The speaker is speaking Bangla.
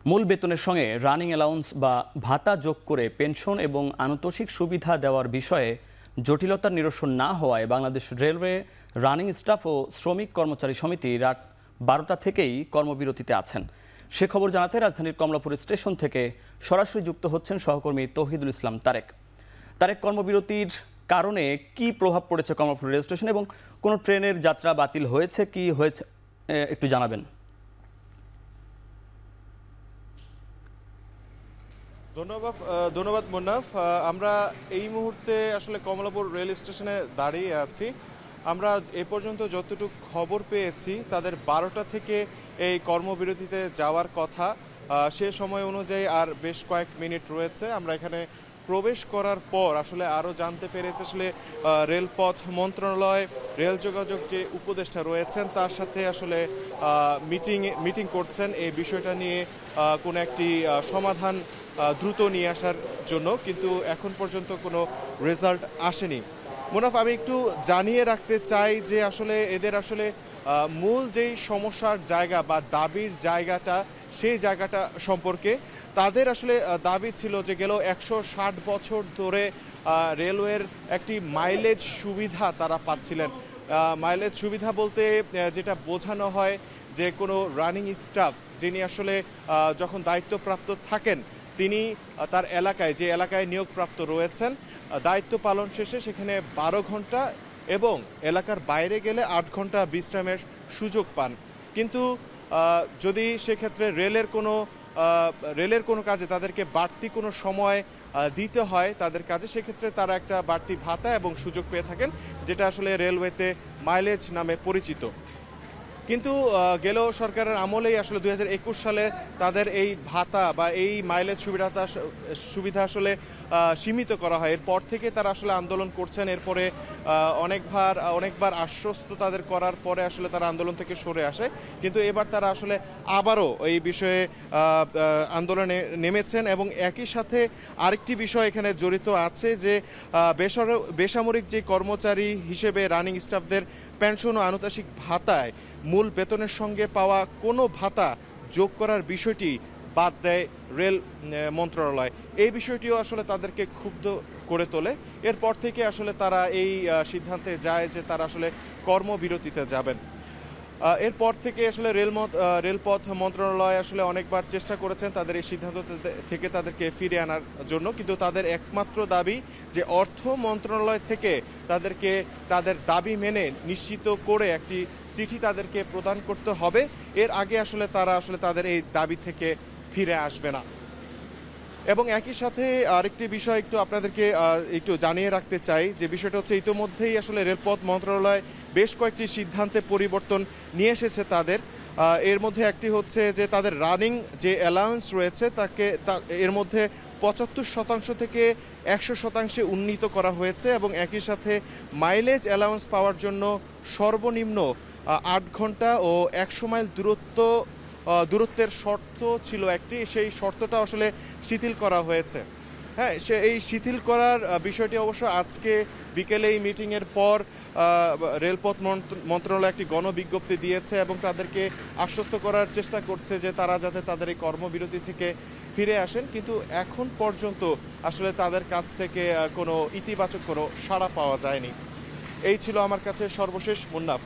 মূল বেতনের সঙ্গে রানিং অ্যালাউন্স বা ভাতা যোগ করে পেনশন এবং আনুতোষিক সুবিধা দেওয়ার বিষয়ে জটিলতার নিরসন না হওয়ায় বাংলাদেশ রেলওয়ে রানিং স্টাফ ও শ্রমিক কর্মচারী সমিতি রাত 12টা থেকেই কর্মবিরতিতে আছেন। সে খবর জানাতে রাজধানীর কমলাপুর স্টেশন থেকে সরাসরি যুক্ত হচ্ছেন সহকর্মী তৌহিদুল ইসলাম তারেক। কর্মবিরতির কারণে কি প্রভাব পড়েছে কমলাপুর রেল স্টেশন এবং কোনো ট্রেনের যাত্রা বাতিল হয়েছে কি হয়েছে একটু জানাবেন। ধন্যবাদ মুন্নাফ। আমরা এই মুহূর্তে আসলে কমলাপুর রেল স্টেশনে দাঁড়িয়ে আছি। আমরা এ পর্যন্ত যতটুকু খবর পেয়েছি তাদের 12টা থেকে এই কর্মবিরতিতে যাওয়ার কথা। সে সময় অনুযায়ী আর বেশ কয়েক মিনিট রয়েছে। আমরা এখানে প্রবেশ করার পর আসলে আরও জানতে পেরেছি আসলে রেলপথ মন্ত্রণালয় রেল যোগাযোগ যে উপদেষ্টা রয়েছেন তার সাথে আসলে মিটিং করছেন এই বিষয়টা নিয়ে কোনো একটি সমাধান দ্রুত নিয়ে আসার জন্য, কিন্তু এখন পর্যন্ত কোনো রেজাল্ট আসেনি। মুনাফ, আমি একটু জানিয়ে রাখতে চাই যে আসলে এদের আসলে মূল যেই সমস্যার জায়গা বা দাবির জায়গাটা সেই জায়গাটা সম্পর্কে তাদের আসলে দাবি ছিল যে গেল 160 বছর ধরে রেলওয়ের একটি মাইলেজ সুবিধা তারা পাচ্ছিলেন। মাইলেজ সুবিধা বলতে যেটা বোঝানো হয় যে কোনো রানিং স্টাফ যিনি আসলে যখন দায়িত্বপ্রাপ্ত থাকেন তিনি তার এলাকায় যে এলাকায় নিয়োগপ্রাপ্ত রয়েছেন দায়িত্ব পালন শেষে সেখানে 12 ঘন্টা এবং এলাকার বাইরে গেলে 8 ঘন্টা বিশ্রামের সুযোগ পান। কিন্তু যদি সেক্ষেত্রে রেলের কোনো কাজে তাদেরকে বাড়তি কোনো সময় দিতে হয় তাদের কাজে, সেক্ষেত্রে তারা একটা বাড়তি ভাতা এবং সুযোগ পেয়ে থাকেন, যেটা আসলে রেলওয়েতে মাইলেজ নামে পরিচিত। কিন্তু গেল সরকারের আমলেই আসলে 2021 সালে তাদের এই ভাতা বা এই মাইলেজ সুবিধা আসলে সীমিত করা হয়। এরপর থেকে তারা আসলে আন্দোলন করছেন। এরপরে অনেকবার আশ্বস্ত তাদের করার পরে আসলে তারা আন্দোলন থেকে সরে আসে, কিন্তু এবার তারা আসলে আবারও এই বিষয়ে আন্দোলনে নেমেছেন। এবং একই সাথে আরেকটি বিষয় এখানে জড়িত আছে যে বেসামরিক যে কর্মচারী হিসেবে রানিং স্টাফদের পেনশন ও আনুতোষিক ভাতায় মূল বেতনের সঙ্গে পাওয়া কোনো ভাতা যোগ করার বিষয়টি বাদ দেয় রেল মন্ত্রণালয়। এই বিষয়টিও আসলে তাদেরকে ক্ষুব্ধ করে তোলে। এরপর থেকে আসলে তারা এই সিদ্ধান্তে যায় যে তারা আসলে কর্মবিরতিতে যাবেন। এরপর থেকে আসলে রেলপথ মন্ত্রণালয় আসলে অনেকবার চেষ্টা করেছেন তাদের এই সিদ্ধান্ত থেকে তাদেরকে ফিরে আনার জন্য, কিন্তু তাদের একমাত্র দাবি যে অর্থ মন্ত্রণালয় থেকে তাদেরকে তাদের দাবি মেনে নিশ্চিত করে একটি চিঠি তাদেরকে প্রদান করতে হবে। এর আগে আসলে তারা তাদের এই দাবি থেকে ফিরে আসবে না। এবং একই সাথে আরেকটি বিষয় একটু আপনাদেরকে একটু জানিয়ে রাখতে চাই, যে বিষয়টা হচ্ছে ইতিমধ্যেই আসলে রেলপথ মন্ত্রণালয় বেশ কয়েকটি সিদ্ধান্তে পরিবর্তন নিয়ে এসেছে তাদের। এর মধ্যে একটি হচ্ছে যে তাদের রানিং যে অ্যালাউন্স রয়েছে এর মধ্যে 75% থেকে 100% উন্নীত করা হয়েছে। এবং একই সাথে মাইলেজ অ্যালাউন্স পাওয়ার জন্য সর্বনিম্ন 8 ঘন্টা ও 100 মাইল দূরত্বের শর্ত ছিল একটি, সেই শর্তটা আসলে শিথিল করা হয়েছে। হ্যাঁ, এই শিথিল করার বিষয়টি অবশ্য আজকে বিকেলে এই মিটিংয়ের পর রেলপথ মন্ত্রণালয় একটি গণবিজ্ঞপ্তি দিয়েছে এবং তাদেরকে আশ্বস্ত করার চেষ্টা করছে যে তারা যাতে তাদের এই কর্মবিরতি থেকে ফিরে আসেন, কিন্তু এখন পর্যন্ত আসলে তাদের কাছ থেকে কোনো ইতিবাচক কোনো সাড়া পাওয়া যায়নি। এই ছিল আমার কাছে সর্বশেষ মুন্নাফ।